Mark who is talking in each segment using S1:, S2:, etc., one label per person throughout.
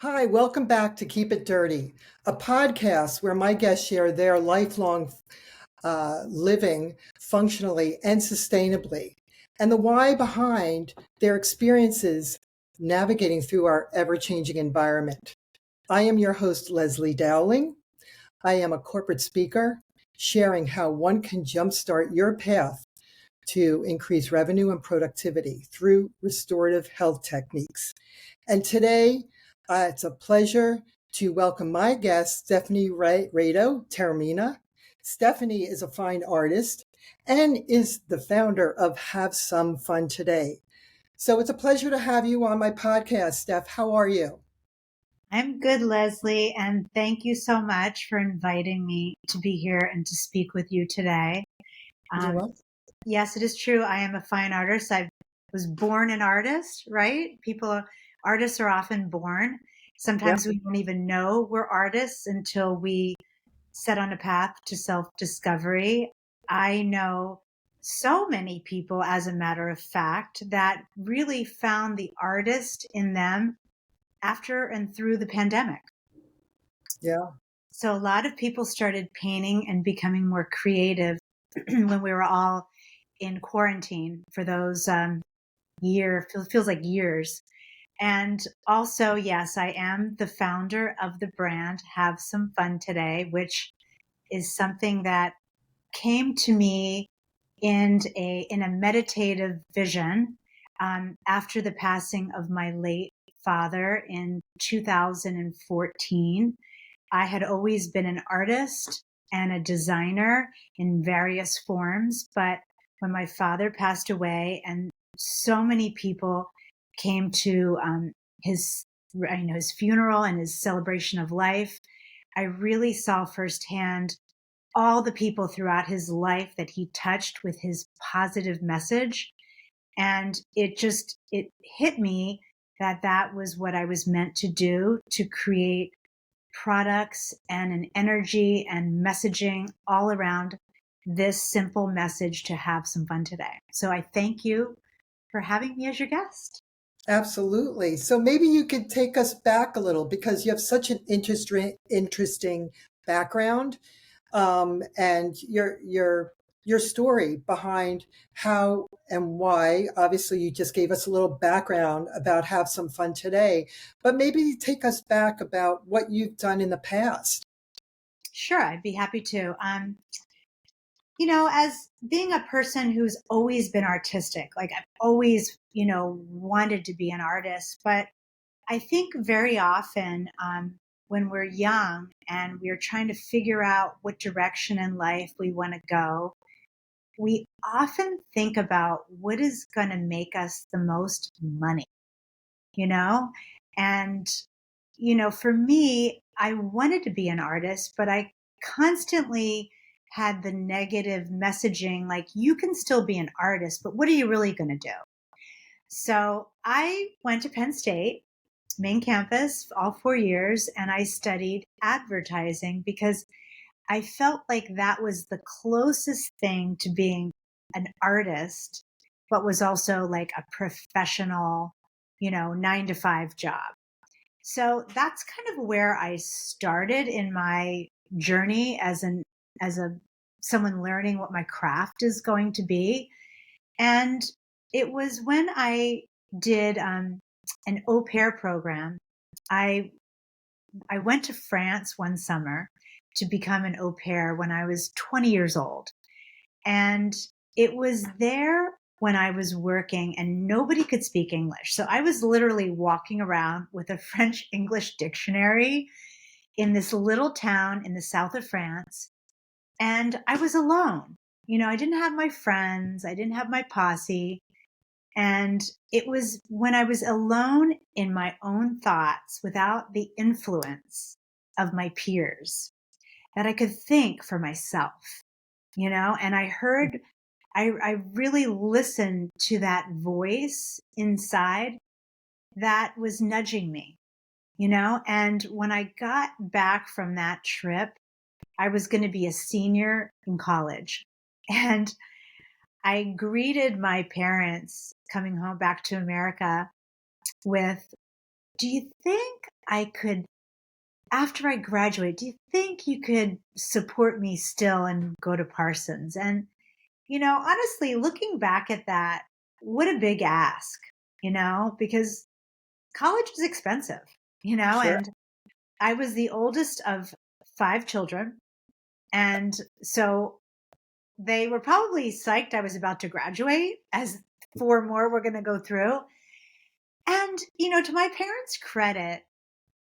S1: Hi, welcome back to Keep It Dirty, a podcast where my guests share their lifelong living functionally and sustainably, and the why behind their experiences navigating through our ever changing environment. I am your host, Leslie Dowling. I am a corporate speaker, sharing how one can jumpstart your path to increase revenue and productivity through restorative health techniques. And today, it's a pleasure to welcome my guest, Stephanie Rado Taormina. Stephanie is a fine artist and is the founder of Have Some Fun Today. So it's a pleasure to have you on my podcast, Steph. How are you?
S2: I'm good, Leslie, and thank you so much for inviting me to be here and to speak with you today.
S1: You're
S2: Um,
S1: welcome.
S2: yes, it is true. I am a fine artist. I was born an artist, right? Artists are often born.
S1: Yep.
S2: Sometimes we don't even know we're artists until we set on a path to self-discovery. I know so many people, as a matter of fact, that really found the artist in them after and through the pandemic.
S1: Yeah.
S2: So a lot of people started painting and becoming more creative when we were all in quarantine for those feels like years. And also, yes, I am the founder of the brand Have Some Fun Today, which is something that came to me in a meditative vision after the passing of my late father in 2014. I had always been an artist and a designer in various forms, but when my father passed away and so many people came to his his funeral and his celebration of life, I really saw firsthand all the people throughout his life that he touched with his positive message. And it hit me that that was what I was meant to do, to create products and an energy and messaging all around this simple message to have some fun today. So I thank you for having me as your guest.
S1: Absolutely. So maybe you could take us back a little because you have such an interesting background, and your story behind how and why. Obviously, you just gave us a little background about Have Some Fun Today, but maybe take us back about what you've done in the past.
S2: Sure, I'd be happy to. As being a person who's always been artistic, like I've always, wanted to be an artist, but I think very often when we're young and we're trying to figure out what direction in life we want to go, we often think about what is going to make us the most money, you know? And, for me, I wanted to be an artist, but I constantly had the negative messaging like, you can still be an artist, but what are you really going to do? So I went to Penn State, main campus, all 4 years, and I studied advertising because I felt like that was the closest thing to being an artist, but was also like a professional, 9 to 5 job. So that's kind of where I started in my journey as a someone learning what my craft is going to be. And it was when I did an au pair program. I I went to France one summer to become an au pair when I was 20 years old. And it was there when I was working and nobody could speak English. So I was literally walking around with a French English dictionary in this little town in the south of France. And I was alone. I didn't have my friends, I didn't have my posse. And it was when I was alone in my own thoughts without the influence of my peers that I could think for myself, and I really listened to that voice inside that was nudging me, and when I got back from that trip, I was going to be a senior in college. And I greeted my parents coming home back to America with do you think I could, after I graduate, do you think you could support me still and go to Parsons? And, honestly, looking back at that, what a big ask, because college is expensive,
S1: Sure.
S2: and I was the oldest of five children. And so they were probably psyched I was about to graduate, as four more were going to go through. And, to my parents' credit,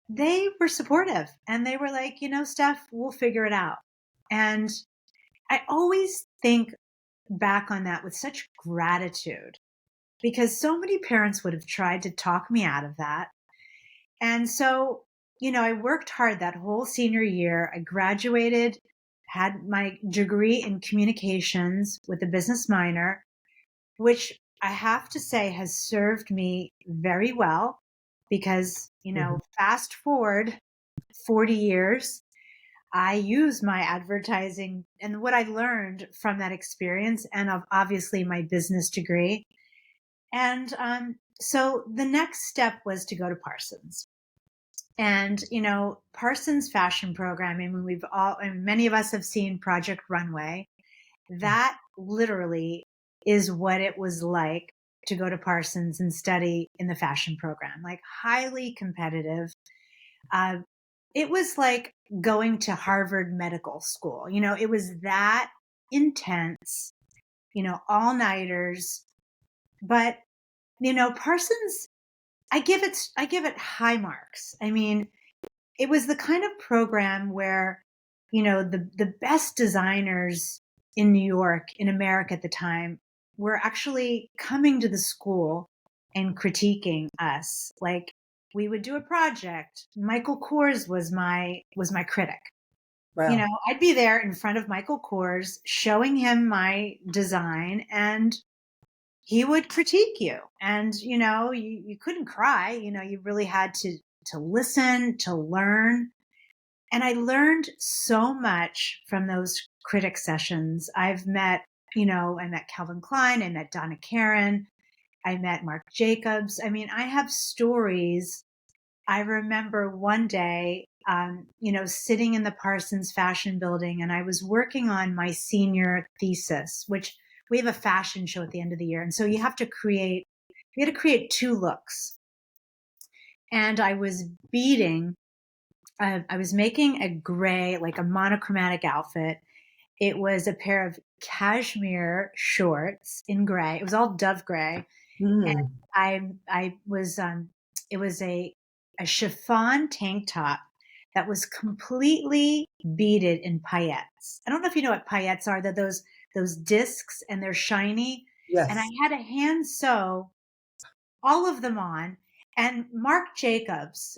S2: they were supportive and they were like, Steph, we'll figure it out. And I always think back on that with such gratitude because so many parents would have tried to talk me out of that. And so, I worked hard that whole senior year. I graduated, had my degree in communications with a business minor, which I have to say has served me very well because,
S1: Mhm.
S2: fast forward 40 years, I use my advertising and what I learned from that experience and of obviously my business degree. And so the next step was to go to Parsons. And, Parsons fashion program, I mean, and many of us have seen Project Runway. That literally is what it was like to go to Parsons and study in the fashion program, like highly competitive. Uh, it was like going to Harvard Medical School. It was that intense, all nighters. But, Parsons, I give it high marks. I mean, it was the kind of program where, the best designers in New York, in America at the time, were actually coming to the school and critiquing us. Like we would do a project. Michael Kors was my critic.
S1: Wow.
S2: I'd be there in front of Michael Kors showing him my design and he would critique you. And, you couldn't cry, you really had to listen, to learn. And I learned so much from those critic sessions. I met Calvin Klein, I met Donna Karan, I met Marc Jacobs. I mean, I have stories. I remember one day, sitting in the Parsons Fashion Building, and I was working on my senior thesis, which we have a fashion show at the end of the year. And so we had to create two looks. And I was making a gray, like a monochromatic outfit. It was a pair of cashmere shorts in gray. It was all dove gray. And
S1: Mm.
S2: I was it was a chiffon tank top that was completely beaded in paillettes. I don't know if you know what paillettes are. They're those discs and they're shiny. And I
S1: Yes.
S2: had a hand sew all of them on. And Marc Jacobs,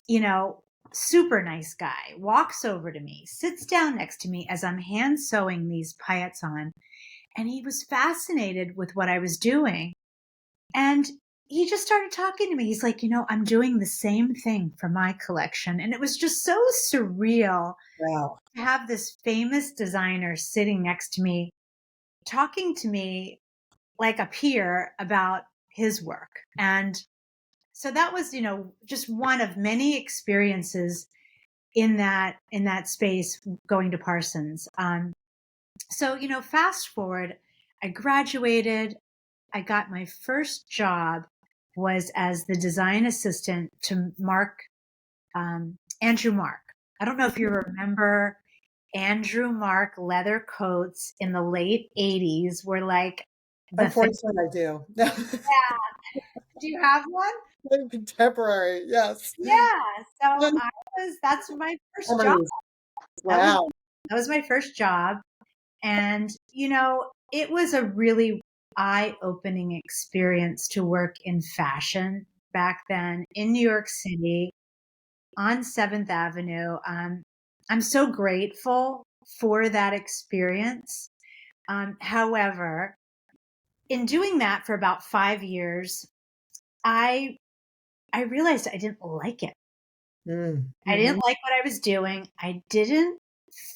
S2: you know, super nice guy, walks over to me, sits down next to me as I'm hand sewing these paillettes on. And he was fascinated with what I was doing. And he just started talking to me. He's like, I'm doing the same thing for my collection. And it was just so surreal
S1: Wow.
S2: to have this famous designer sitting next to me, talking to me like a peer about his work. And so that was, just one of many experiences in that space going to Parsons. So, fast forward, I graduated. I got my first job was as the design assistant to Andrew Mark. I don't know if you remember Andrew Mark leather coats in the late 80s were like the thing.
S1: Unfortunately, I do.
S2: Do you have one?
S1: Contemporary, yes.
S2: Yeah. So that's my first job.
S1: Memories.
S2: That was,
S1: Wow.
S2: that was my first job. And, it was a really eye opening experience to work in fashion back then in New York City on 7th Avenue. I'm so grateful for that experience. However, in doing that for about 5 years, I I realized I didn't like it.
S1: Mm.
S2: I
S1: Mhm.
S2: didn't like what I was doing. I didn't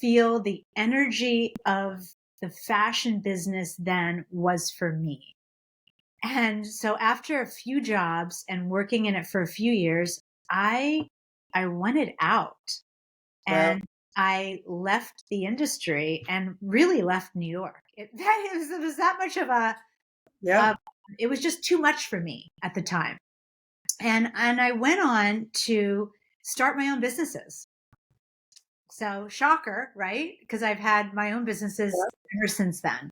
S2: feel the energy of the fashion business then was for me. And so after a few jobs and working in it for a few years, I I wanted out,
S1: Well,
S2: and I left the industry and really left New York. It was that much of
S1: yeah,
S2: a it was just too much for me at the time. And I went on to start my own businesses. So shocker, right? Because I've had my own businesses
S1: yeah.
S2: ever since then.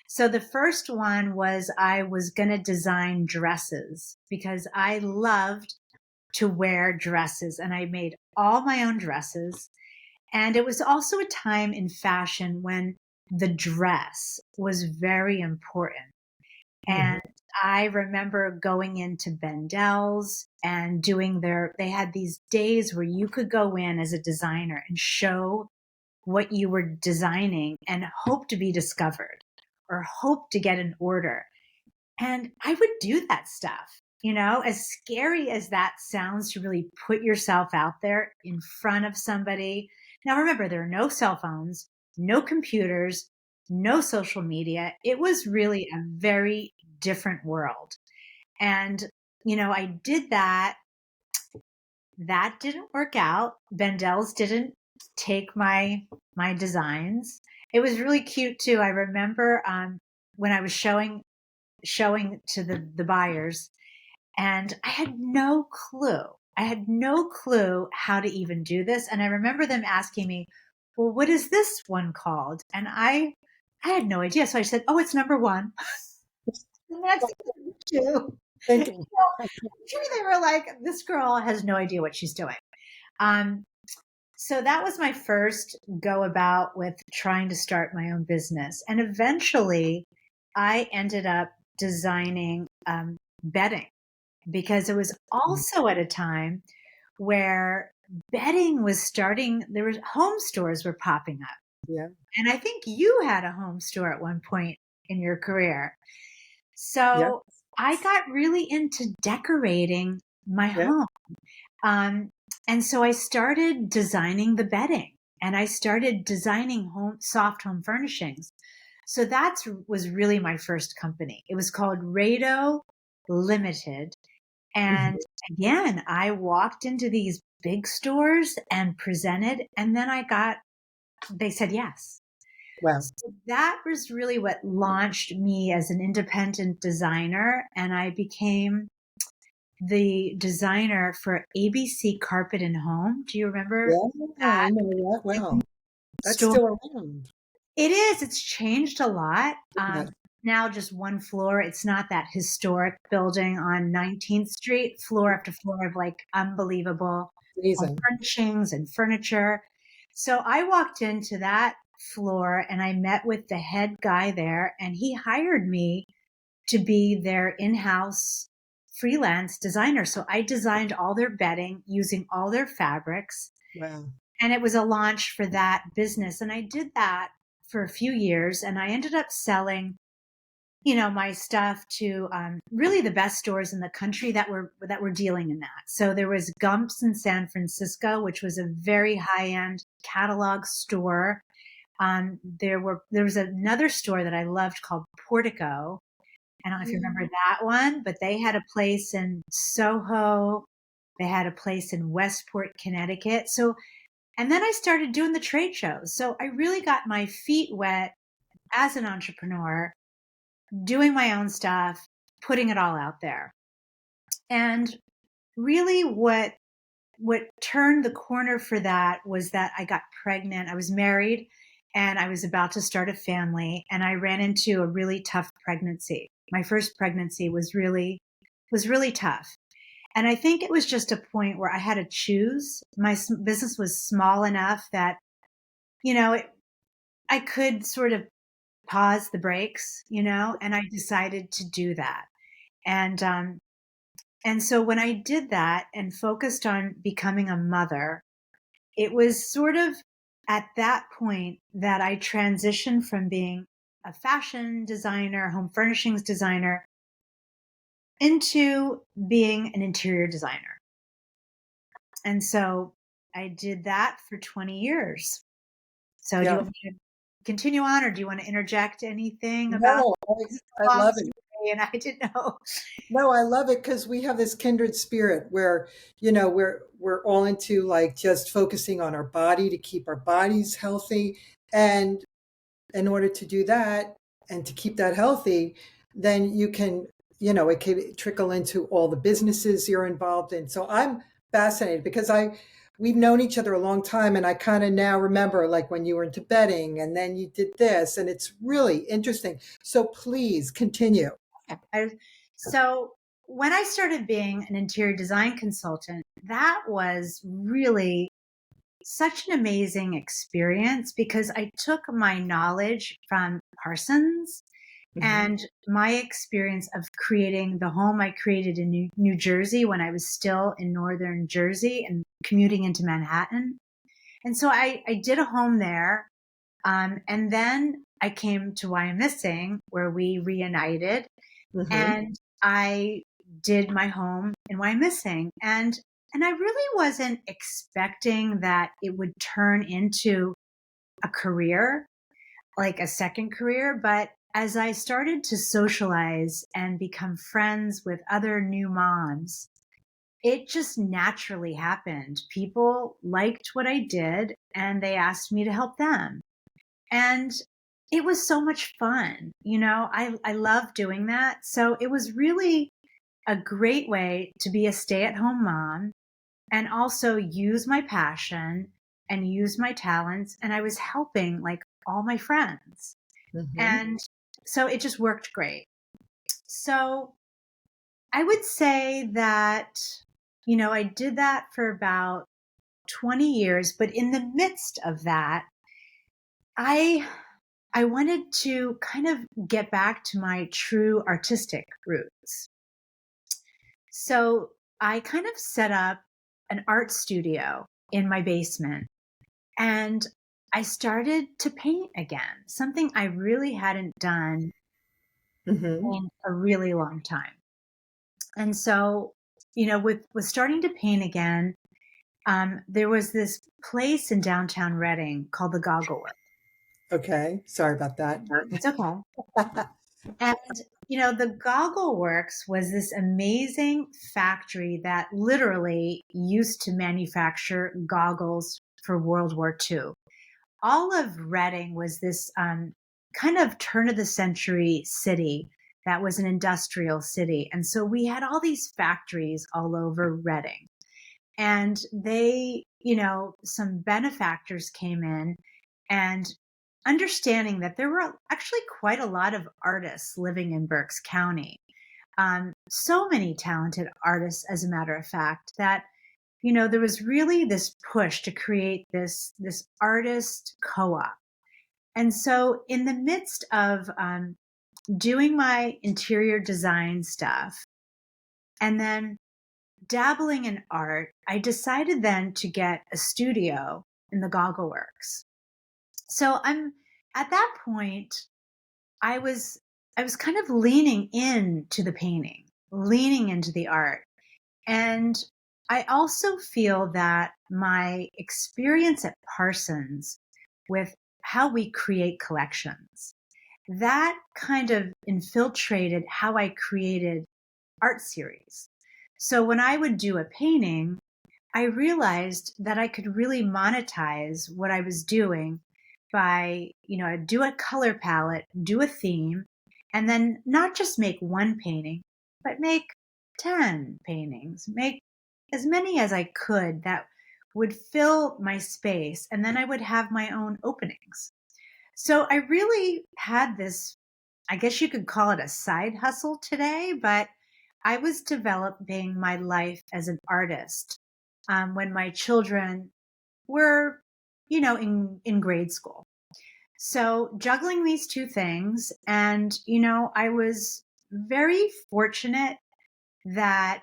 S2: So the first one was I was going to design dresses because I loved to wear dresses, and I made all my own dresses. And it was also a time in fashion when the dress was very important.
S1: Mhm.
S2: And I remember going into Bendel's and they had these days where you could go in as a designer and show what you were designing and hope to be discovered or hope to get an order. And I would do that stuff, as scary as that sounds, to really put yourself out there in front of somebody. Now, remember, there are no cell phones, no computers, no social media. It was really a very different world. And, I did that. That didn't work out. Bendel's didn't take my designs. It was really cute too. I remember when I was showing to the buyers, and I had no clue. I had no clue how to even do this. And I remember them asking me, "Well, what is this one called?" And I had no idea. So I said, "Oh, it's number one." The next two.
S1: Thinking,
S2: Sure, they were like, "This girl has no idea what she's doing." Um, so that was my first go about with trying to start my own business. And eventually I ended up designing bedding, because it was also at a time where bedding was starting, there was home stores were popping up.
S1: yeah,
S2: And I think you had a home store at one point in your career.
S1: yeah,
S2: So I got really into decorating my
S1: yeah,
S2: home. Um, and so I started designing the bedding, and I started designing soft home furnishings. So that was really my first company. It was called Rado Limited.
S1: mhm.
S2: And again, I walked into these big stores and presented, and then they said yes.
S1: Well,
S2: So that was really what launched me as an independent designer. And I became the designer for ABC Carpet and Home. Do you remember
S1: yeah, I
S2: that
S1: know that well. That's
S2: store?
S1: still around.
S2: It is. It's changed a lot.
S1: Yeah,
S2: Now just one floor. It's not that historic building on 19th Street, floor after floor of like unbelievable home
S1: amazing.
S2: furnishings and furniture. So I walked into that floor and I met with the head guy there, and he hired me to be their in-house freelance designer. So I designed all their bedding using all their fabrics,
S1: Wow.
S2: and it was a launch for that business. And I did that for a few years, and I ended up selling, my stuff to really the best stores in the country that were dealing in that. So there was Gumps in San Francisco, which was a very high end catalog store. There was another store that I loved called Portico. I don't know if you remember that one, but they had a place in Soho. They had a place in Westport, Connecticut. So, and then I started doing the trade shows. So I really got my feet wet as an entrepreneur, doing my own stuff, putting it all out there. And really what turned the corner for that was that I got pregnant. I was married and I was about to start a family, and I ran into a really tough pregnancy. My first pregnancy was really tough. And I think it was just a point where I had to choose. My business was small enough that, I could sort of pause the brakes, and I decided to do that. And, and so when I did that and focused on becoming a mother, it was sort of at that point that I transitioned from being a fashion designer, home furnishings designer, into being an interior designer. And so I did that for 20 years. So do you
S1: Yeah.
S2: want me to continue on, or do you want to interject anything about
S1: No, I love it.
S2: and I didn't know.
S1: No, I love it because we have this kindred spirit where, we're all into like just focusing on our body to keep our bodies healthy. And in order to do that and to keep that healthy, then you can, it can trickle into all the businesses you're involved in. So I'm fascinated because we've known each other a long time, and I kind of now remember like when you were into bedding and then you did this, and it's really interesting. So please continue.
S2: I, so when I started being an interior design consultant, that was really such an amazing experience because I took my knowledge from Parsons
S1: Hmm.
S2: and my experience of creating the home I created in New Jersey when I was still in Northern Jersey and commuting into Manhattan. And so I did a home there. And then I came to Why I'm Missing, where we reunited,
S1: Hmm.
S2: and I did my home in Why I'm Missing. And I really wasn't expecting that it would turn into a career, like a second career. But as I started to socialize and become friends with other new moms, it just naturally happened. People liked what I did and they asked me to help them. And it was so much fun. I love doing that. So it was really a great way to be a stay at home mom and also use my passion and use my talents. And I was helping like all my friends.
S1: Hmm.
S2: And so it just worked great. So I would say that, I did that for about 20 years, but in the midst of that, I I wanted to kind of get back to my true artistic roots. So I kind of set up an art studio in my basement and I started to paint again, something I really hadn't done
S1: Hmm.
S2: in a really long time. And so, with starting to paint again, there was this place in downtown Reading called the Goggle Works.
S1: Okay. Sorry about that.
S2: It's okay. And, the Goggle Works was this amazing factory that literally used to manufacture goggles for World War II. All of Reading was this kind of turn of the century city that was an industrial city. And so we had all these factories all over Reading. And some benefactors came in and understanding that there were actually quite a lot of artists living in Berks County. So many talented artists, as a matter of fact, that there was really this push to create this artist co-op. And so, in the midst of doing my interior design stuff, and then dabbling in art, I decided then to get a studio in the Goggle Works. So I'm at that point, I was I was kind of leaning into the painting, leaning into the art. And I also feel that my experience at Parsons with how we create collections, that kind of infiltrated how I created art series. So when I would do a painting, I realized that I could really monetize what I was doing by, I'd do a color palette, do a theme, and then not just make one painting, but make 10 paintings, make as many as I could that would fill my space. And then I would have my own openings. So I really had this, I guess you could call it a side hustle today, but I was developing my life as an artist when my children were, in grade school. So juggling these two things. And, I was very fortunate that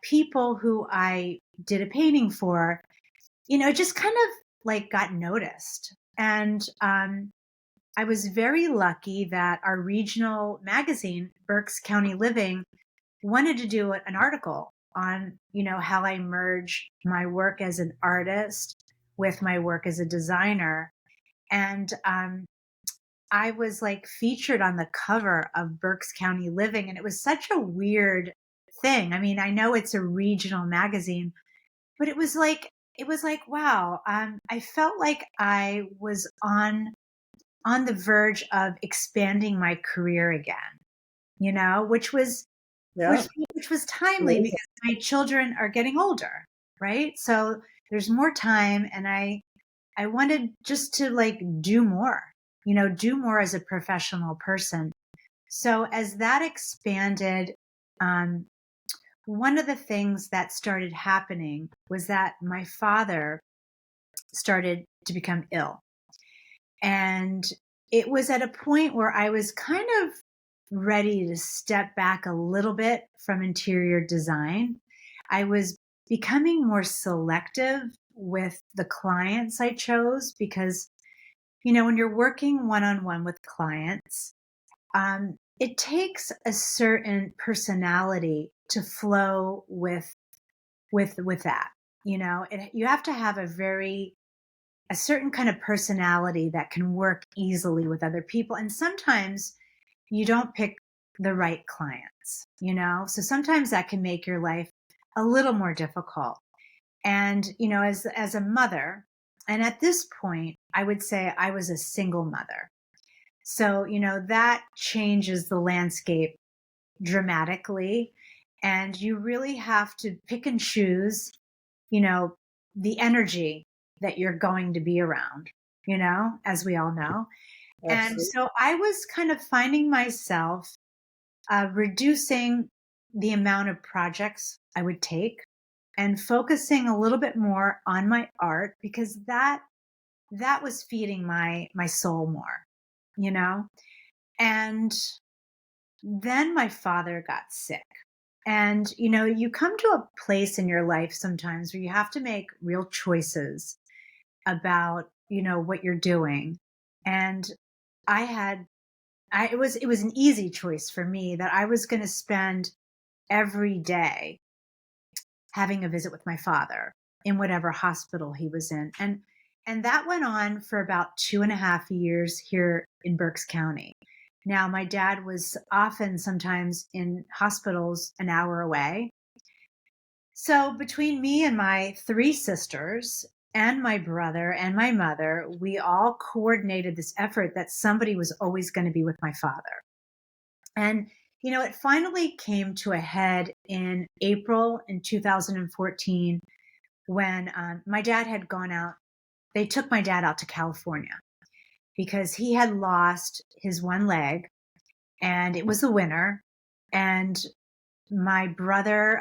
S2: people who I did a painting for, just kind of like got noticed. And I was very lucky that our regional magazine, Berks County Living, wanted to do an article on, how I merge my work as an artist with my work as a designer. And I was like featured on the cover of Berks County Living, and it was such a weird thing. I mean, I know it's a regional magazine, but it was like wow. I felt like I was on the verge of expanding my career again, you know,
S1: Yeah.
S2: which was timely
S1: Amazing.
S2: because my children are getting older, right? So there's more time, and I wanted just to like do more, you know, do more as a professional person. So as that expanded, um, one of the things that started happening was that my father started to become ill. And it was at a point where I was kind of ready to step back a little bit from interior design. I was becoming more selective with the clients I chose because, you know, when you're working one on one with clients, it takes a certain personality to flow with that. You know, you have to have a certain kind of personality that can work easily with other people. And sometimes you don't pick the right clients, you know? So sometimes that can make your life a little more difficult. And, you know, as a mother, and at this point, I would say I was a single mother. So, you know, that changes the landscape dramatically. And you really have to pick and choose, you know, the energy that you're going to be around, you know, as we all know. And
S1: Absolutely.
S2: so I was kind of finding myself reducing the amount of projects I would take and focusing a little bit more on my art because that was feeding my soul more, you know. And then my father got sick. And you know, you come to a place in your life sometimes where you have to make real choices about, you know, what you're doing. And I had it was an easy choice for me that I was going to spend every day having a visit with my father in whatever hospital he was in. And that went on for about 2.5 years here in Berks County. Now, my dad was often sometimes in hospitals an hour away. So between me and my three sisters and my brother and my mother, we all coordinated this effort that somebody was always going to be with my father. And, you know, it finally came to a head in April in 2014 when my dad had gone out. They took my dad out to California because he had lost his one leg and it was the winter. And my brother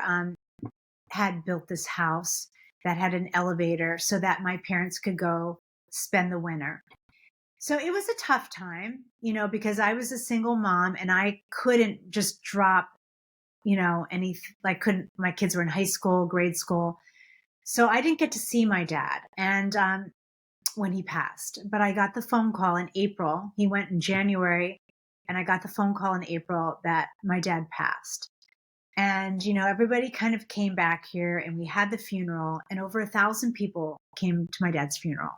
S2: had built this house that had an elevator so that my parents could go spend the winter. So it was a tough time, you know, because I was a single mom and I couldn't just drop, you know, like couldn't, my kids were in high school, grade school. So I didn't get to see my dad. And when he passed, but I got the phone call in April. He went in January and I got the phone call in April that my dad passed. And, you know, everybody kind of came back here and we had the funeral and over 1,000 people came to my dad's funeral.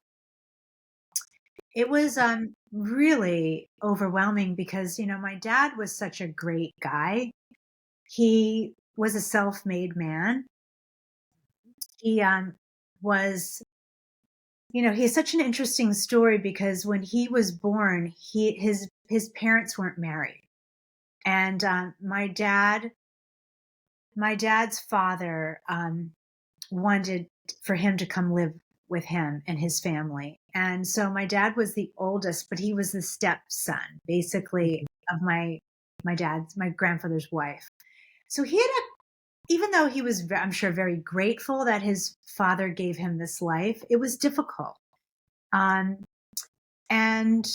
S2: It was really overwhelming because, you know, my dad was such a great guy. He was a self-made man. He was, you know, he has such an interesting story because when he was born, his parents weren't married. And my dad's father wanted for him to come live with him and his family. And so my dad was the oldest, but he was the stepson, basically, of my grandfather's wife. So even though he was, I'm sure, very grateful that his father gave him this life, it was difficult. Um, and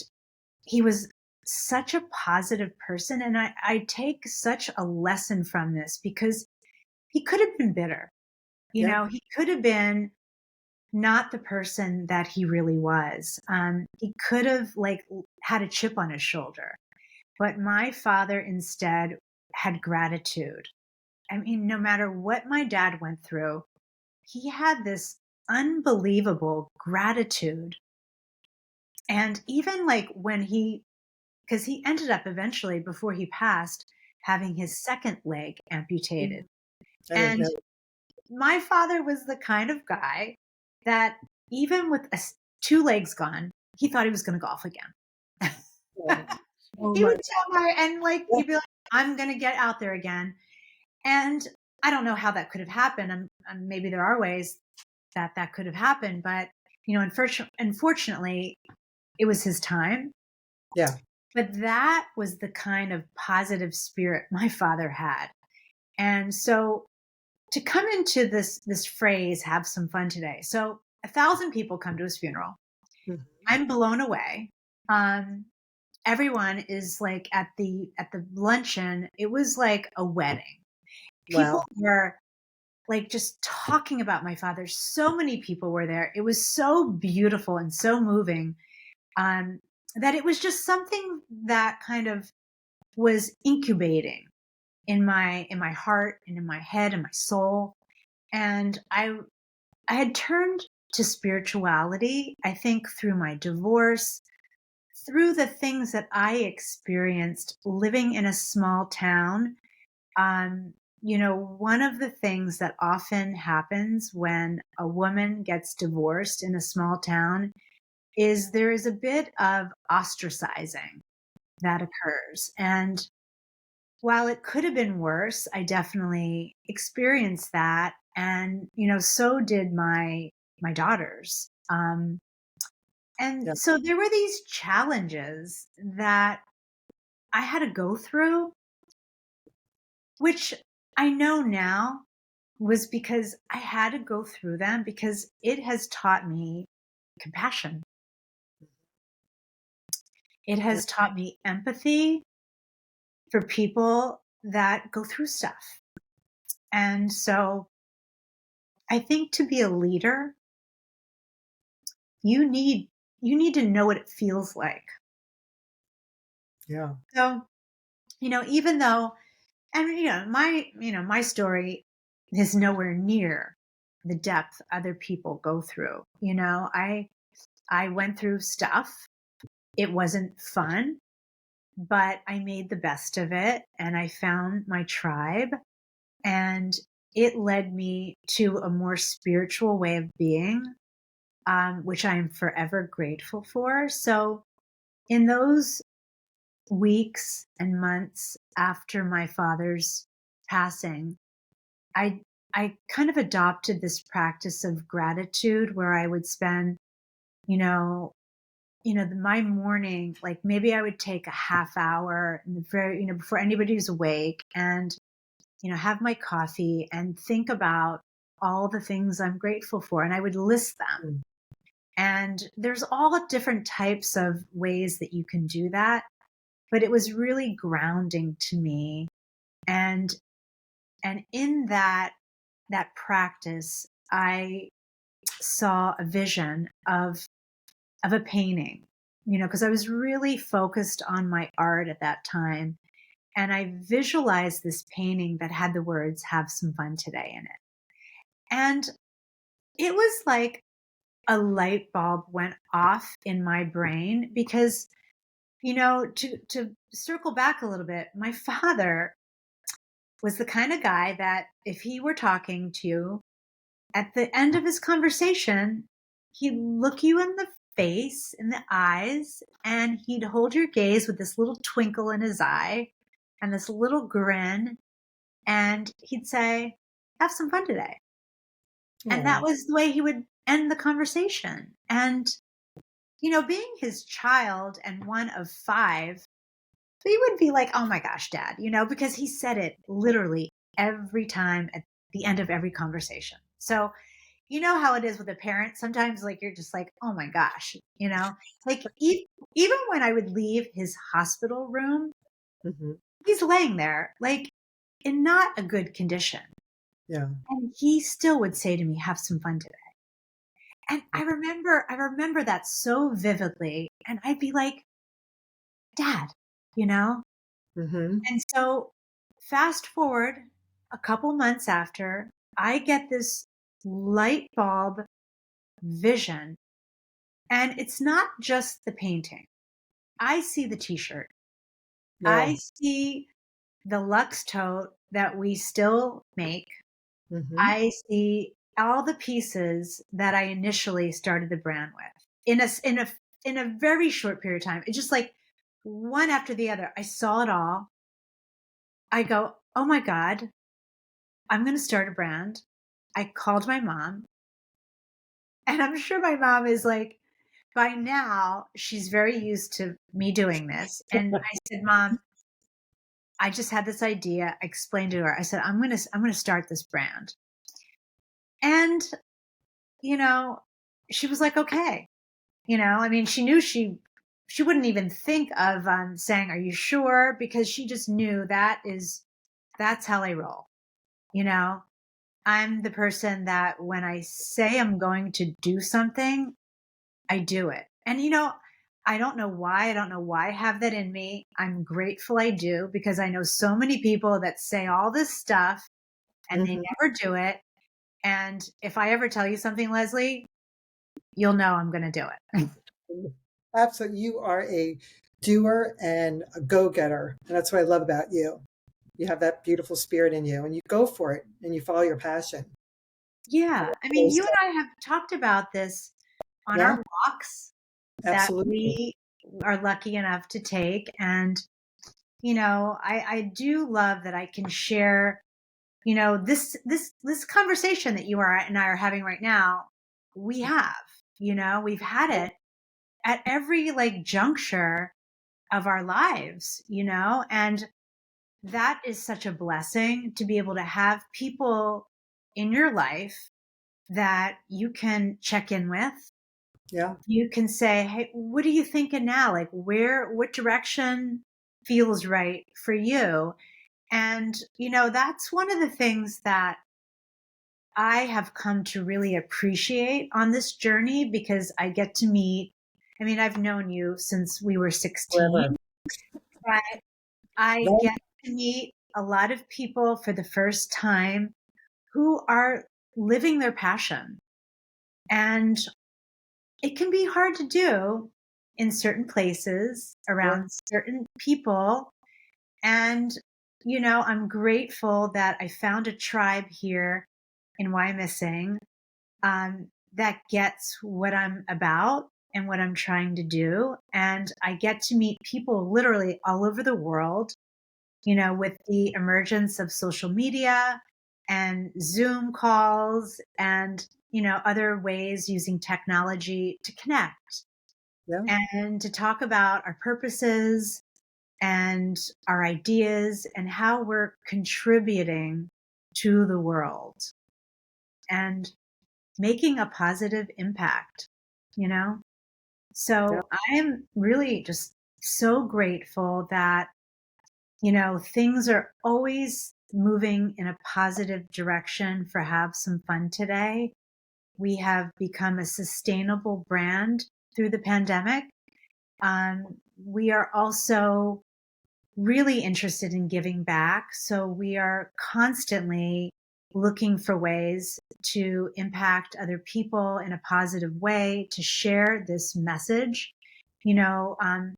S2: he was such a positive person. And I take such a lesson from this because he could have been bitter. You
S1: Yeah.
S2: know, he could have been not the person that he really was. He could have like had a chip on his shoulder, but my father instead had gratitude. I mean, no matter what my dad went through, he had this unbelievable gratitude. And even like when he because he ended up eventually, before he passed, having his second leg amputated.
S1: Mhm. I didn't
S2: And
S1: know.
S2: my father was the kind of guy that, even with two legs gone, he thought he was going to golf again.
S1: Oh, oh
S2: He
S1: my
S2: would tell my, and like,
S1: God.
S2: he'd be like, I'm going to get out there again. And I don't know how that could have happened. And maybe there are ways that that could have happened, but unfortunately, it was his time.
S1: Yeah.
S2: But that was the kind of positive spirit my father had. And so, to come into this phrase, have some fun today. So 1,000 people come to his funeral.
S1: Mhm.
S2: I'm blown away. Um, Everyone is like at the luncheon. It was like a wedding. People
S1: Wow.
S2: were like just talking about my father. So many people were there. It was so beautiful and so moving, that it was just something that kind of was incubating in my heart and in my head and my soul. And I had turned to spirituality, I think, through my divorce, through the things that I experienced living in a small town. One of the things that often happens when a woman gets divorced in a small town is there is a bit of ostracizing that occurs. And while it could have been worse, I definitely experienced that. And, so did my daughters. And
S1: Yeah.
S2: so there were these challenges that I had to go through, which I know now was because I had to go through them, because it has taught me compassion. It
S1: Yeah.
S2: has taught me empathy for people that go through stuff. And so I think, to be a leader, you need to know what it feels like.
S1: Yeah.
S2: So, even though, and my story is nowhere near the depth other people go through. I went through stuff. It wasn't fun, but I made the best of it, and I found my tribe, and it led me to a more spiritual way of being, which I am forever grateful for. So, in those weeks and months after my father's passing, I I kind of adopted this practice of gratitude, where I would spend, you know, my morning, like maybe I would take a half hour in the very, before anybody's awake, and have my coffee and think about all the things I'm grateful for, and I would list them.
S1: Mm.
S2: And there's all different types of ways that you can do that, but it was really grounding to me. And and in that practice, I saw a vision of a painting, because I was really focused on my art at that time, and I visualized this painting that had the words "have some fun today" in it. And it was like a light bulb went off in my brain, because to circle back a little bit, my father was the kind of guy that, if he were talking to you, at the end of his conversation, he'd look you in the face, in the eyes, and he'd hold your gaze with this little twinkle in his eye and this little grin, and he'd say, "Have some fun today." And that
S1: Oh.
S2: was the way he would end the conversation. And, being his child and one of five, we would be like, "Oh my gosh, Dad," because he said it literally every time at the end of every conversation. So, you know how it is with a parent. Sometimes, like, you're just like, "Oh my gosh," like, even when I would leave his hospital room,
S1: Mhm.
S2: he's laying there, like, in not a good condition.
S1: Yeah.
S2: And he still would say to me, "Have some fun today." And I remember that so vividly. And I'd be like, "Dad, you know?
S1: Mhm.
S2: And so, fast forward a couple months after, I get this light bulb vision. And it's not just the painting. I see the t shirt.
S1: Yeah.
S2: I see the Lux tote that we still make.
S1: Hmm.
S2: I see all the pieces that I initially started the brand with in a very short period of time. It's just like one after the other. I saw it all. I go, oh my God, I'm going to start a brand. I called my mom, and I'm sure my mom is like, by now, she's very used to me doing this. And I said, Mom, I just had this idea. I explained to her. I said, I'm going to start this brand. And, you know, she was like, okay. I mean, she knew she wouldn't even think of saying, "Are you sure?" Because she just knew that's how I roll. You know, I'm the person that when I say I'm going to do something, I do it. And I don't know why. I don't know why I have that in me. I'm grateful I do because I know so many people that say all this stuff and they
S1: Hmm.
S2: never do it. And if I ever tell you something, Leslie, you'll know I'm going to do it.
S1: Absolutely. You are a doer and a go-getter. And that's what I love about you. You have that beautiful spirit in you and you go for it and you follow your passion.
S2: Yeah. I mean, you and I have talked about this on
S1: Yeah,
S2: our walks that
S1: absolutely.
S2: we are lucky enough to take. And, I do love that I can share, this conversation that you are and I are having right now. We've had it at every like juncture of our lives, and that is such a blessing to be able to have people in your life that you can check in with.
S1: Yeah,
S2: You can say, hey, what are you thinking now? Like, what direction feels right for you? And, that's one of the things that I have come to really appreciate on this journey because I get to meet, I mean, I've known you since we were
S1: forever.
S2: 16, but I
S1: Right.
S2: get to meet a lot of people for the first time who are living their passion. And it can be hard to do in certain places
S1: Yeah,
S2: around certain people. And, I'm grateful that I found a tribe here in Wyomissing that gets what I'm about and what I'm trying to do. And I get to meet people literally all over the world, with the emergence of social media and Zoom calls and, other ways using technology to connect
S1: yeah,
S2: and to talk about our purposes and our ideas and how we're contributing to the world and making a positive impact, you know?
S1: yeah,
S2: So I am really just so grateful that, things are always moving in a positive direction for Have Some Fun Today. We have become a sustainable brand through the pandemic. We are also really interested in giving back. So we are constantly looking for ways to impact other people in a positive way, to share this message. You know, um,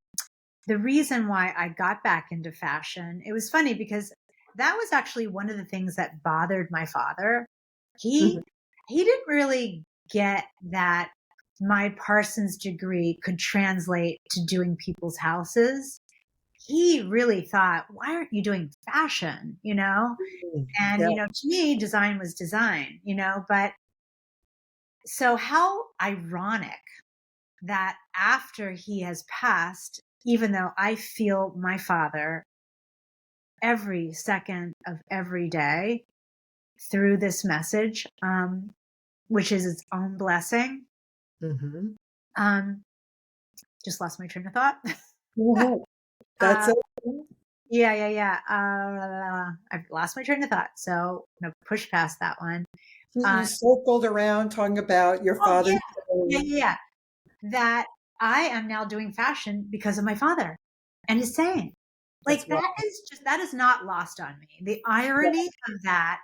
S2: the reason why I got back into fashion, it was funny because that was actually one of the things that bothered my father.
S1: mhm,
S2: He didn't really get that my Parsons degree could translate to doing people's houses. He really thought, why aren't you doing fashion? And
S1: yeah,
S2: to me, design was design, but so how ironic that after he has passed, even though I feel my father every second of every day through this message, which is its own blessing.
S1: hmm.
S2: Um, just lost my train of thought.
S1: Mhm. That's
S2: uh,
S1: it.
S2: yeah. I've lost my train of thought. So I'm going to push past that one.
S1: You
S2: Uh,
S1: circled around talking about your
S2: oh,
S1: father's
S2: yeah.
S1: story.
S2: That I am now doing fashion because of my father and his saying.
S1: That's
S2: Like
S1: why.
S2: that is not lost on me. The irony of that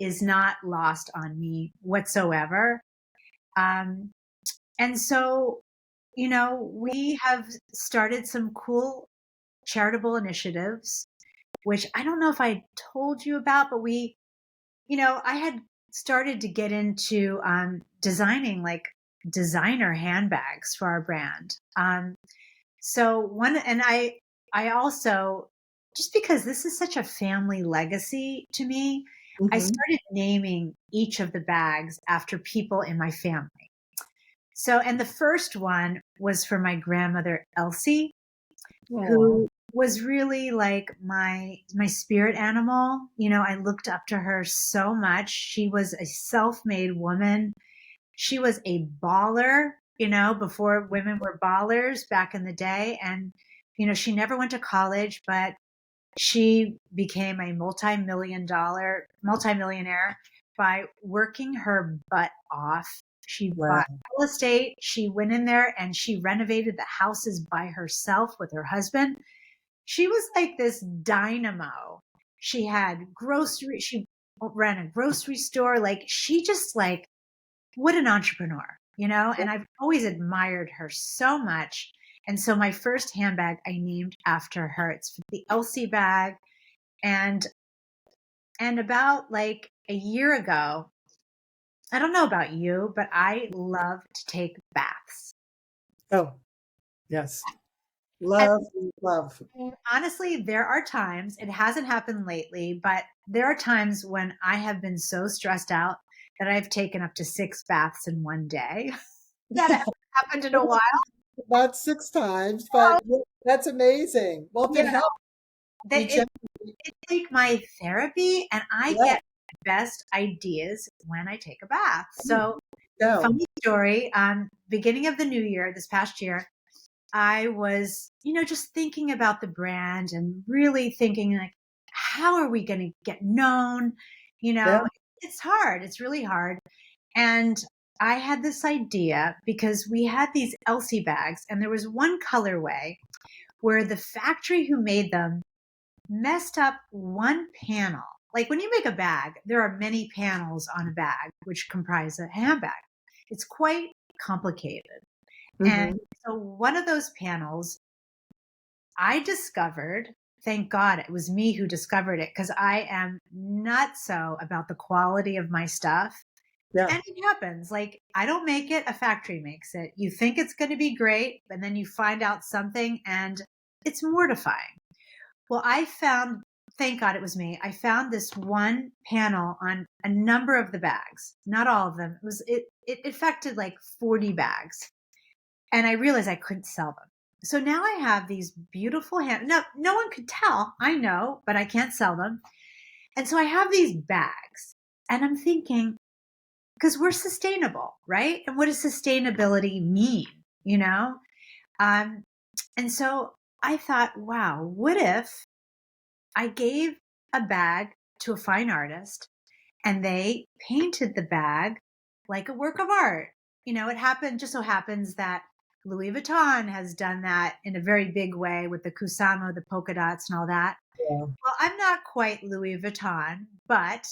S2: is not lost on me whatsoever. Um, and so, we have started some cool charitable initiatives, which I don't know if I told you about, but I had started to get into designing like designer handbags for our brand. I also, just because this is such a family legacy to me, I
S1: Mm-hmm.
S2: started naming each of the bags after people in my family. So, and the first one was for my grandmother, Elsie,
S1: Oh,
S2: who was really like my spirit animal. I looked up to her so much. She was a self-made woman. She was a baller, before women were ballers back in the day. And, she never went to college, but she became a multimillionaire by working her butt off. She
S1: wow.
S2: bought real estate. She went in there and she renovated the houses by herself with her husband. She was like this dynamo. She ran a grocery store. Like she just like, what an entrepreneur, and I've always admired her so much. And so my first handbag I named after her. It's the Elsie bag. And about like a year ago, I don't know about you, but I love to take baths.
S1: Oh, yes.
S2: And
S1: Love, love.
S2: honestly, there are times, it hasn't happened lately, but there are times when I have been so stressed out that I've taken up to 6 baths in one day. That hasn't happened in a while.
S1: About 6 times, but that's amazing. Well, if
S2: You
S1: it
S2: know,
S1: helps
S2: that
S1: you,
S2: it's like my therapy, and I
S1: yeah,
S2: get my best ideas when I take a bath.
S1: mm,
S2: So,
S1: go.
S2: funny story, beginning of the new year, this past year, I was, just thinking about the brand and really thinking like, how are we going to get known?
S1: Yeah,
S2: It's hard. It's really hard. And I had this idea because we had these Elsie bags and there was one colorway where the factory who made them messed up one panel. Like when you make a bag, there are many panels on a bag which comprise a handbag. It's quite complicated. And
S1: hmm,
S2: so one of those panels I discovered, thank God it was me who discovered it because I am nutso about the quality of my stuff.
S1: yeah.
S2: And it happens. Like I don't make it, a factory makes it. You think it's going to be great, and then you find out something and it's mortifying. Well, thank God it was me. I found this one panel on a number of the bags, not all of them. It affected like 40 bags. And I realized I couldn't sell them. So now I have these beautiful no one could tell. I know, but I can't sell them. And so I have these bags and I'm thinking, because we're sustainable, right? And what does sustainability mean? You know? Um, and so I thought, wow, what if I gave a bag to a fine artist and they painted the bag like a work of art? Just so happens that Louis Vuitton has done that in a very big way with the Kusama, the polka dots, and all that.
S1: Yeah.
S2: Well, I'm not quite Louis Vuitton, but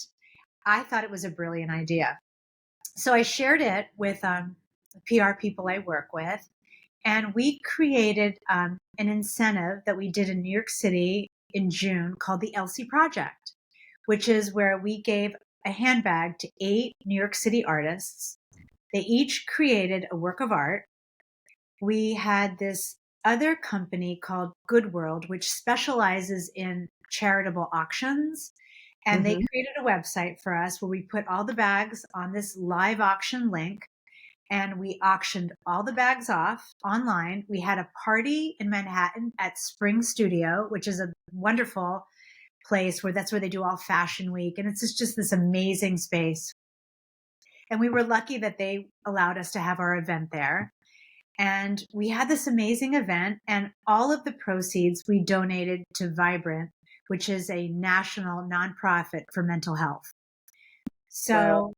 S2: I thought it was a brilliant idea. So I shared it with the PR people I work with, and we created an incentive that we did in New York City in June called the Elsie Project, which is where we gave a handbag to 8 New York City artists. They each created a work of art. We had this other company called Good World, which specializes in charitable auctions. And they
S1: Hmm.
S2: created a website for us where we put all the bags on this live auction link and we auctioned all the bags off online. We had a party in Manhattan at Spring Studio, which is a wonderful place that's where they do all Fashion Week. And it's just this amazing space. And we were lucky that they allowed us to have our event there. And we had this amazing event, and all of the proceeds we donated to Vibrant, which is a national nonprofit for mental health.
S1: Wow,
S2: So,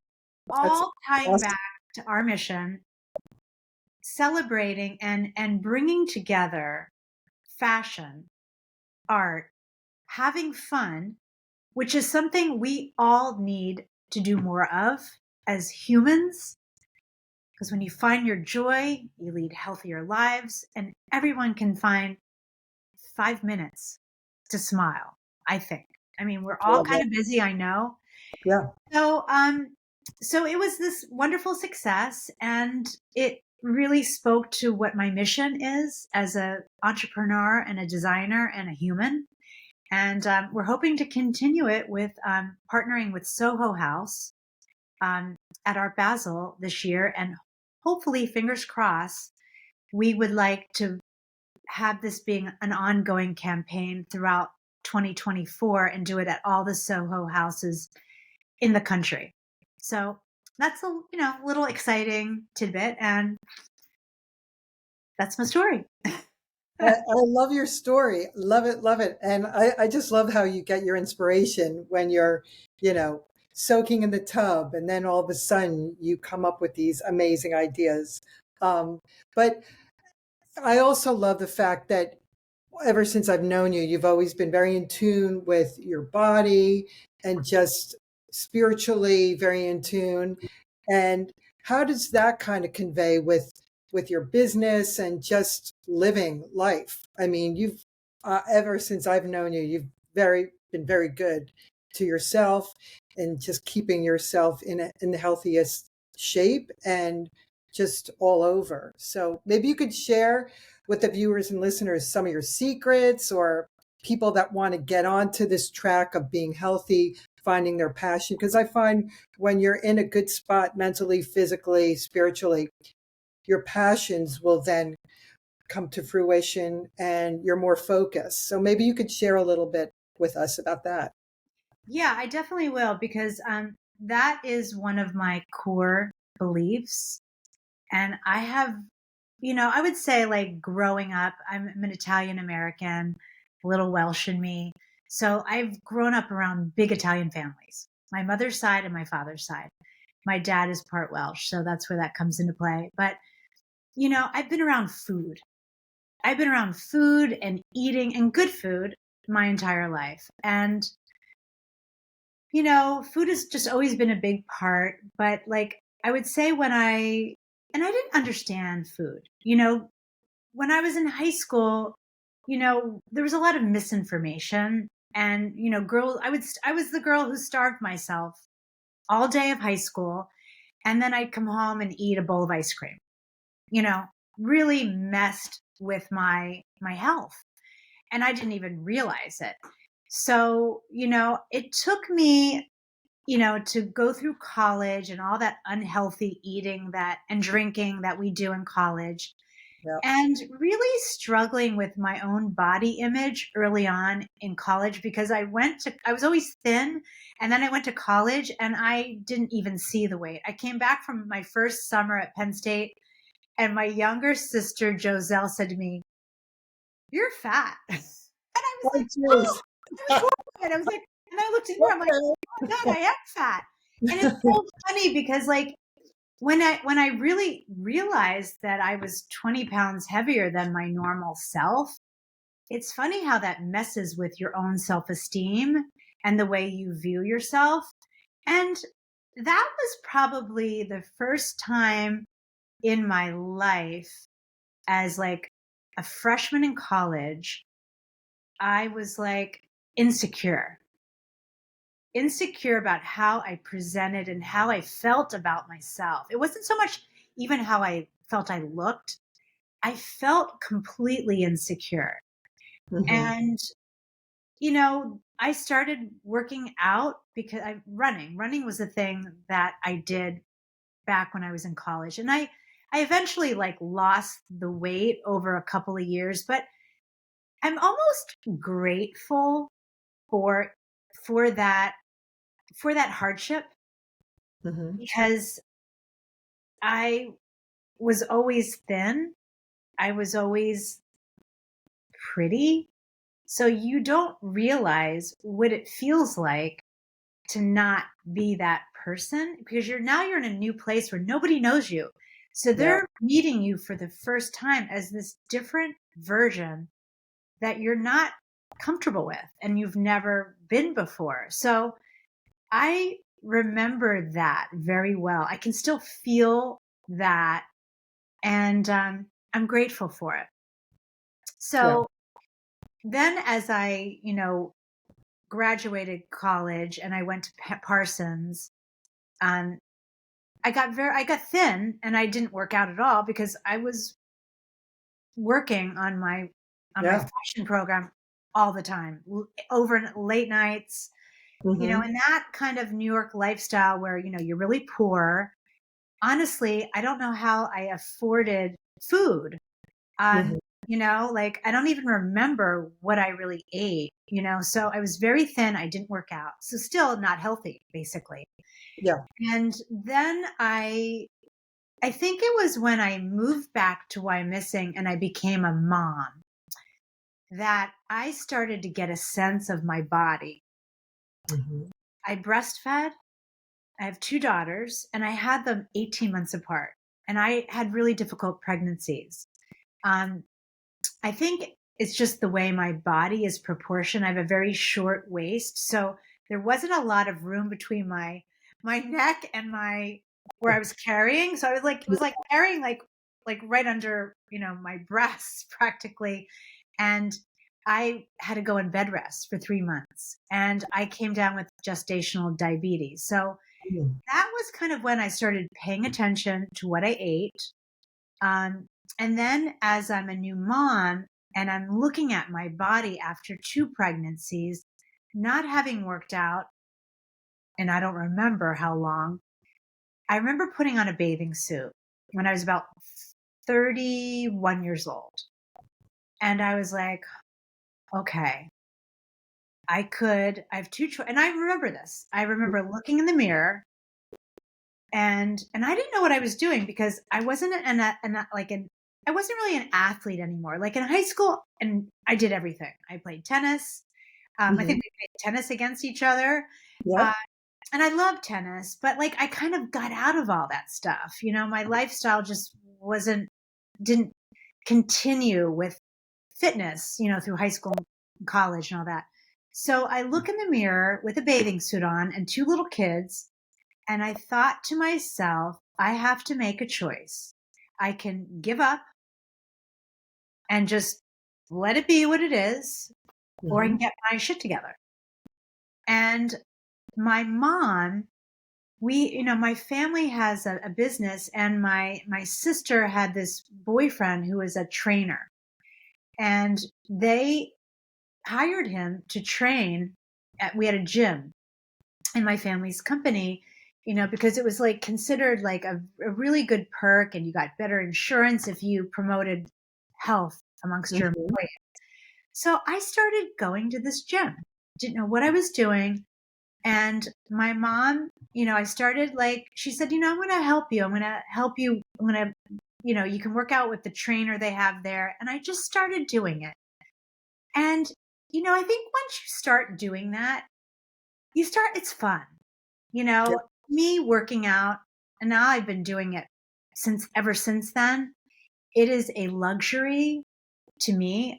S1: that's
S2: all tying
S1: awesome.
S2: back to our mission, celebrating and bringing together fashion, art, having fun, which is something we all need to do more of as humans. Because when you find your joy, you lead healthier lives, and everyone can find 5 minutes to smile, I think. I mean, we're all
S1: Love
S2: kind
S1: it.
S2: of busy, I know.
S1: Yeah.
S2: So, so it was this wonderful success, and it really spoke to what my mission is as a entrepreneur and a designer and a human. And we're hoping to continue it with partnering with Soho House um, at Art Basel this year. And hopefully, fingers crossed, we would like to have this being an ongoing campaign throughout 2024 and do it at all the Soho houses in the country. So that's a little exciting tidbit, and that's my story.
S1: I love your story. Love it, love it. And I just love how you get your inspiration when you're, you know, soaking in the tub and then all of a sudden you come up with these amazing ideas. But I also love the fact that ever since I've known you, you've always been very in tune with your body and just spiritually very in tune. And how does that kind of convey with your business and just living life? I mean, you've ever since I've known you, you've been very good to yourself and just keeping yourself in the healthiest shape and just all over. So maybe you could share with the viewers and listeners some of your secrets or people that want to get onto this track of being healthy, finding their passion. Because I find when you're in a good spot mentally, physically, spiritually, your passions will then come to fruition and you're more focused. So maybe you could share a little bit with us about that.
S2: Yeah, I definitely will, because that is one of my core beliefs. And I have, I would say, like, growing up, I'm an Italian American, a little Welsh in me. So I've grown up around big Italian families, my mother's side and my father's side. My dad is part Welsh, so that's where that comes into play. But, I've been around food. I've been around food and eating and good food my entire life. And, food has just always been a big part. But, like, I would say and I didn't understand food, when I was in high school, there was a lot of misinformation, and, girls, I was the girl who starved myself all day of high school. And then I'd come home and eat a bowl of ice cream, you know, really messed with my health. And I didn't even realize it. So, it took me, to go through college and all that unhealthy eating and drinking that we do in college,
S1: Yeah.
S2: and really struggling with my own body image early on in college, because I was always thin. And then I went to college and I didn't even see the weight. I came back from my first summer at Penn State, and my younger sister, Joselle, said to me, "You're fat." And I was
S1: Oh,
S2: like, "Oh,
S1: geez.
S2: I was horrified." I was like, and I looked at her, I'm like,
S1: Okay.
S2: "Oh my God, I am fat." And it's so funny because, like, when I really realized that I was 20 pounds heavier than my normal self, it's funny how that messes with your own self-esteem and the way you view yourself. And that was probably the first time in my life, as, like, a freshman in college, I was, like, insecure about how I presented and how I felt about myself. It wasn't so much even how I felt I looked. I felt completely insecure.
S1: Hmm.
S2: And, I started working out because running was the thing that I did back when I was in college. And I eventually, like, lost the weight over a couple of years, but I'm almost grateful for for that for that hardship,
S1: Hmm.
S2: because I was always thin. I was always pretty. So you don't realize what it feels like to not be that person, because you're in a new place where nobody knows you. So
S1: Yeah.
S2: they're meeting you for the first time as this different version that you're not comfortable with and you've never been before. So I remember that very well. I can still feel that, and I'm grateful for it.
S1: Yeah.
S2: So then as I, graduated college and I went to Parsons, um, I got thin and I didn't work out at all because I was working on my
S1: Yeah.
S2: fashion program all the time, over late nights,
S1: Hmm.
S2: in that kind of New York lifestyle where, you're really poor. Honestly, I don't know how I afforded food.
S1: Hmm.
S2: Like I don't even remember what I really ate, so I was very thin. I didn't work out. So still not healthy, basically.
S1: Yeah.
S2: And then I think it was when I moved back to Wyomissing and I became a mom that I started to get a sense of my body.
S1: Hmm.
S2: I breastfed. I have two daughters and I had them 18 months apart. And I had really difficult pregnancies. Um, I think it's just the way my body is proportioned. I have a very short waist, so there wasn't a lot of room between my neck and my where I was carrying. So I was like, it was like carrying like right under my breasts practically, and I had to go in bed rest for 3 months, and I came down with gestational diabetes. So that was kind of when I started paying attention to what I ate. And then as I'm a new mom and I'm looking at my body after two pregnancies, not having worked out, and I don't remember how long, I remember putting on a bathing suit when I was about 31 years old. And I was like, okay, I have two choices. And I remember this. I remember looking in the mirror and I didn't know what I was doing because I wasn't I wasn't really an athlete anymore. Like in high school, and I did everything. I played tennis. I
S1: Hmm.
S2: think we played tennis against each other, uh,
S1: Yep.
S2: and I love tennis. But like I kind of got out of all that stuff. My lifestyle just wasn't didn't continue with fitness. Through high school, and college, and all that. So I look in the mirror with a bathing suit on and two little kids, and I thought to myself, I have to make a choice. I can give up and just let it be what it is, or I can
S1: Hmm.
S2: get my shit together. And my mom, my family has a business, and my sister had this boyfriend who was a trainer, and they hired him to train we had a gym in my family's company, because it was like considered like a really good perk, and you got better insurance if you promoted health amongst your
S1: Hmm.
S2: employees. So I started going to this gym, didn't know what I was doing. And my mom, I started like, she said, I'm going to help you. I'm going to help you. I'm going to, you can work out with the trainer they have there. And I just started doing it. And, I think once you start doing that, it's fun.
S1: Yeah.
S2: Me working out, and now I've been doing it ever since then. It is a luxury to me.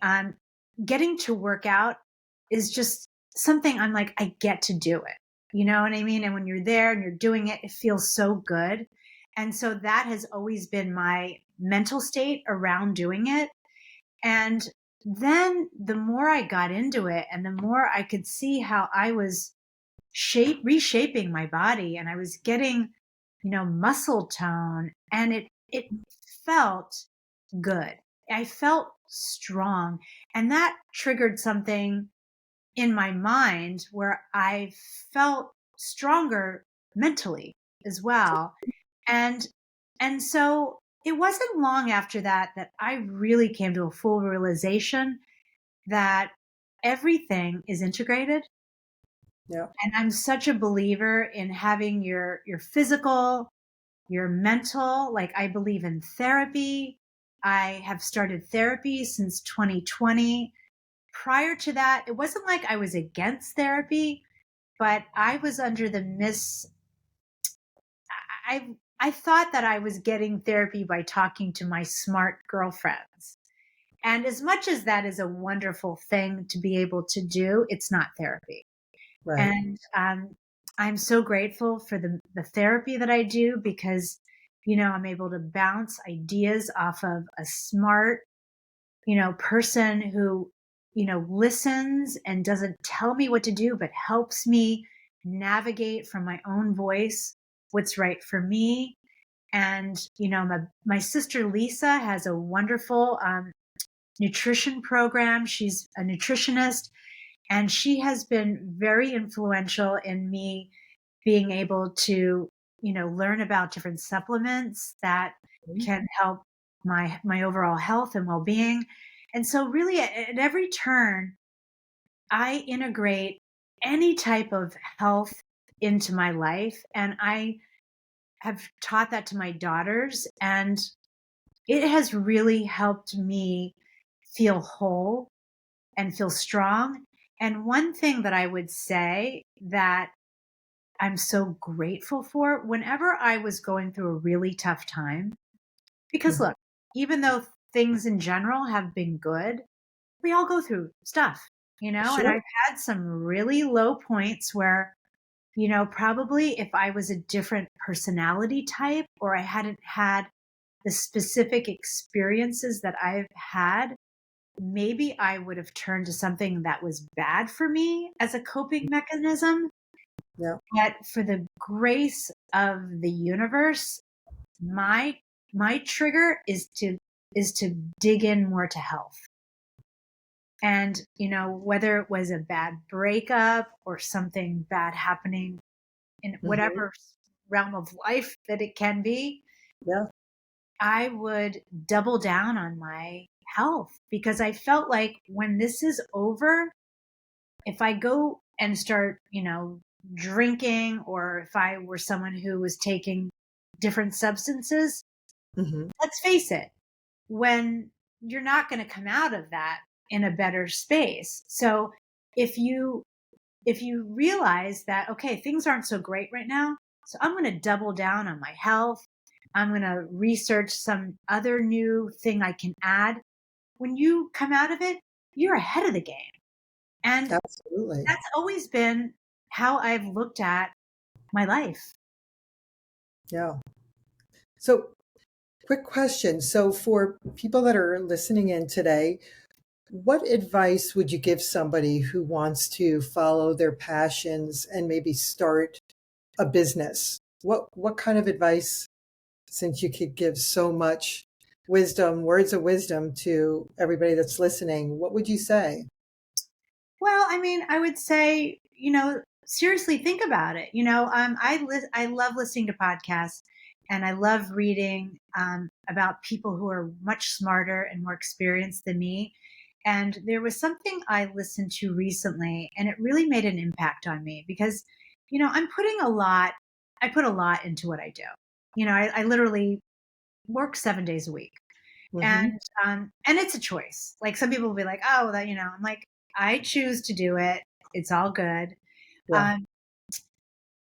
S2: Getting to work out is just something I'm like, I get to do it. You know what I mean? And when you're there and you're doing it, it feels so good. And so that has always been my mental state around doing it. And then the more I got into it and the more I could see how I was reshaping my body, and I was getting, muscle tone, and it felt good. I felt strong, and that triggered something in my mind where I felt stronger mentally as well. And so it wasn't long after that I really came to a full realization that everything is integrated.
S1: Yeah.
S2: And I'm such a believer in having your physical, your mental. Like I believe in therapy. I have started therapy since 2020. Prior to that, it wasn't like I was against therapy, but I was under the I thought that I was getting therapy by talking to my smart girlfriends. And as much as that is a wonderful thing to be able to do, it's not therapy.
S1: Right.
S2: And I'm so grateful for the therapy that I do because, I'm able to bounce ideas off of a smart, person who listens and doesn't tell me what to do, but helps me navigate from my own voice what's right for me. And, my sister Lisa has a wonderful nutrition program. She's a nutritionist, and she has been very influential in me being able to, learn about different supplements that can help my overall health and well-being. And so really at every turn, I integrate any type of health into my life. And I have taught that to my daughters. And it has really helped me feel whole and feel strong. And one thing that I would say that I'm so grateful for whenever I was going through a really tough time, because
S1: Mhm.
S2: look, even though things in general have been good, we all go through stuff, and
S1: Sure.
S2: I've had some really low points where, probably if I was a different personality type or I hadn't had the specific experiences that I've had, maybe I would have turned to something that was bad for me as a coping mechanism.
S1: Yeah.
S2: But for the grace of the universe, my my trigger is to dig in more to health. And, whether it was a bad breakup or something bad happening in
S1: Hmm.
S2: whatever realm of life that it can be,
S1: Yeah.
S2: I would double down on my health because I felt like when this is over, if I go and start, drinking, or if I were someone who was taking different substances,
S1: Hmm.
S2: let's face it, when you're not going to come out of that in a better space. So if you if you realize that, okay, things aren't so great right now, so I'm going to double down on my health. I'm going to research some other new thing I can add. When you come out of it, you're ahead of the game. And
S1: Absolutely.
S2: that's always been how I've looked at my life.
S1: Yeah. So, quick question. So, for people that are listening in today, what advice would you give somebody who wants to follow their passions and maybe start a business? What kind of advice, since you could give so much wisdom, words of wisdom to everybody that's listening, what would you say?
S2: Well, I mean, I would say, seriously think about it. I love listening to podcasts, and I love reading about people who are much smarter and more experienced than me. And there was something I listened to recently, and it really made an impact on me because, I put a lot into what I do. I literally work 7 days a week.
S1: Hmm.
S2: And it's a choice. Like some people will be like, oh, that, I'm like, I choose to do it. It's all good.
S1: Yeah.
S2: Um,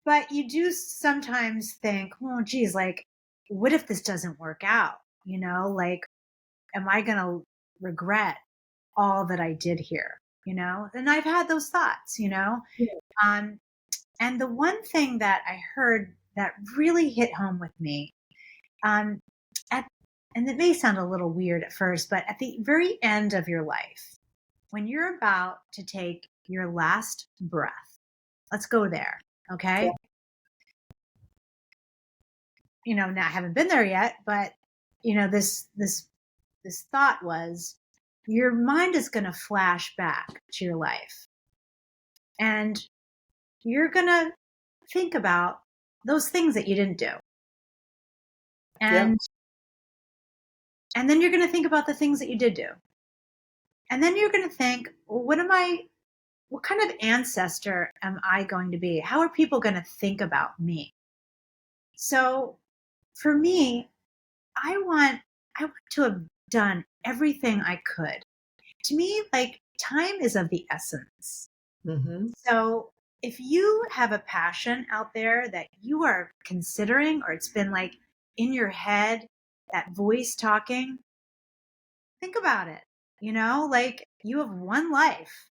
S2: but you do sometimes think, well, geez, like, what if this doesn't work out? Like, am I going to regret all that I did here? And I've had those thoughts,
S1: Yeah.
S2: um, and the one thing that I heard that really hit home with me, um, at, and it may sound a little weird at first, but at the very end of your life, when you're about to take your last breath, let's go there.
S1: Yeah.
S2: Okay. Now I haven't been there yet, but this thought was your mind is going to flash back to your life, and you're going to think about those things that you didn't do.
S1: Yeah.
S2: And and then you're going to think about the things that you did do. And then you're going to think, well, what kind of ancestor am I going to be? How are people going to think about me? So for me, I want to have done everything I could. To me, like, time is of the essence.
S1: Hmm.
S2: So if you have a passion out there that you are considering, or it's been like in your head, that voice talking, think about it. Like, you have one life.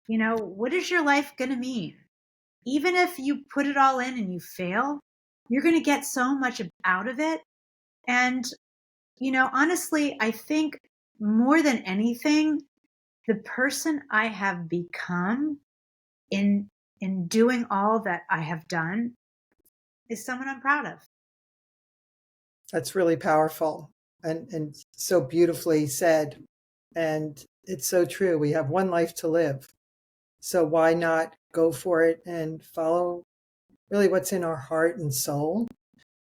S2: What is your life going to mean? Even if you put it all in and you fail, you're going to get so much out of it. And, honestly, I think more than anything, the person I have become in doing all that I have done is someone I'm proud of.
S1: That's really powerful and so beautifully said. And it's so true. We have one life to live. So why not go for it and follow really what's in our heart and soul?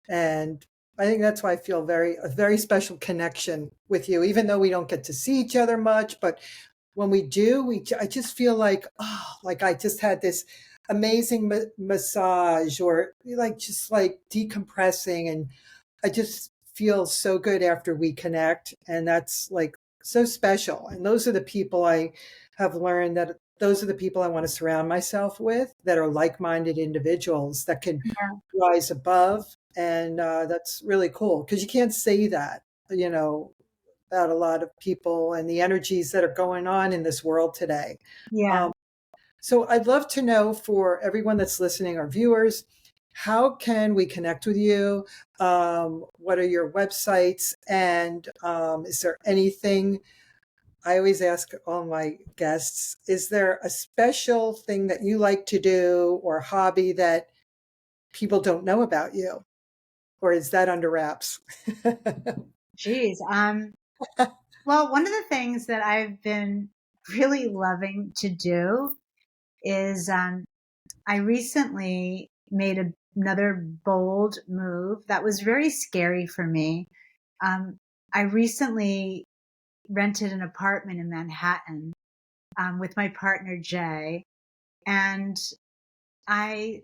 S1: And I think that's why I feel a very special connection with you, even though we don't get to see each other much. But when we do, I just feel like, oh, like I just had this amazing massage, or like just like decompressing. And I just feel so good after we connect. And that's like so special. And those are the people I have learned that those are the people I want to surround myself with, that are like-minded individuals that can
S2: Yeah.
S1: rise above. And that's really cool, because you can't say that, you know, about a lot of people and the energies that are going on in this world today.
S2: Yeah.
S1: Um, so I'd love to know, for everyone that's listening, our viewers, how can we connect with you? What are your websites? And is there anything, I always ask all my guests, is there a special thing that you like to do or hobby that people don't know about you? Or is that under wraps?
S2: Geez. Well, one of the things that I've been really loving to do is I recently made another bold move that was very scary for me. Um, I recently rented an apartment in Manhattan with my partner Jay, and I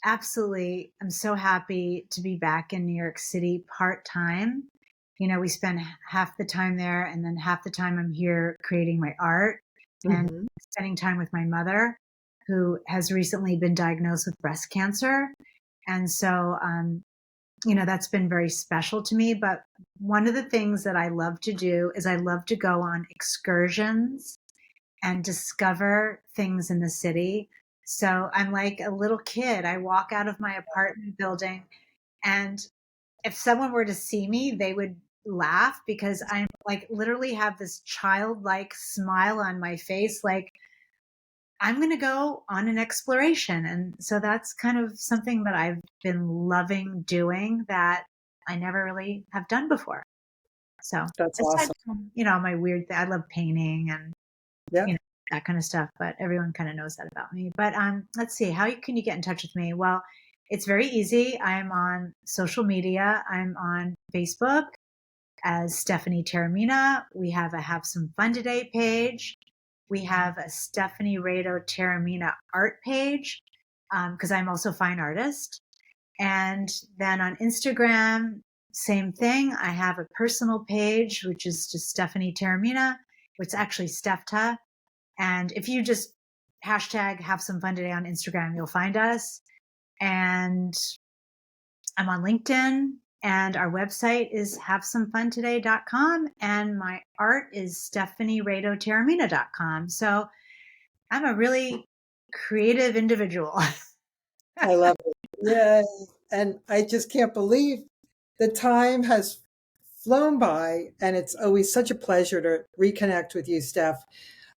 S2: absolutely am so happy to be back in New York City part time. You know, we spend half the time there, and then half the time I'm here creating my art and
S1: Mhm.
S2: spending time with my mother, who has recently been diagnosed with breast cancer. And so, that's been very special to me. But one of the things that I love to do is I love to go on excursions and discover things in the city. So I'm like a little kid. I walk out of my apartment building, and if someone were to see me, they would laugh, because I'm like literally have this childlike smile on my face, like I'm going to go on an exploration. And so that's kind of something that I've been loving doing that I never really have done before. So
S1: That's
S2: aside
S1: awesome.
S2: from, my weird thing, I love painting and,
S1: Yeah.
S2: you know, that kind of stuff, but everyone kind of knows that about me. But let's see, how can you get in touch with me? Well, it's very easy. I'm on social media. I'm on Facebook as Stephanie Taormina. We have a Have Some Fun Today page. We have a Stephanie Rado Taormina art page, because I'm also a fine artist. And then on Instagram, same thing. I have a personal page, which is just Stephanie Taormina. It's actually Stephta. And if you just hashtag Have Some Fun Today on Instagram, you'll find us. And I'm on LinkedIn, and our website is havesomefuntoday.com, and my art is stephanieradotaormina.com. So I'm a really creative individual.
S1: I love it. Yay. And I just can't believe the time has flown by, and it's always such a pleasure to reconnect with you, Steph.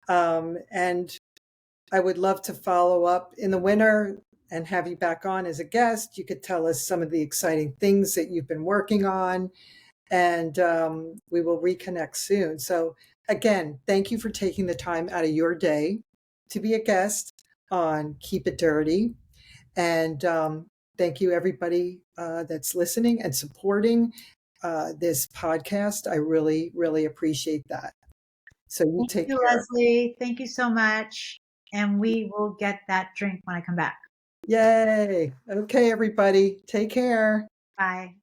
S1: And I would love to follow up in the winter and have you back on as a guest. You could tell us some of the exciting things that you've been working on, and we will reconnect soon. So, again, thank you for taking the time out of your day to be a guest on Keep It Dirty. And thank you, everybody that's listening and supporting this podcast. I really, really appreciate that. So you
S2: Thank
S1: take
S2: you,
S1: care.
S2: Leslie. Thank you so much. And we will get that drink when I come back.
S1: Yay. Okay, everybody. Take care.
S2: Bye.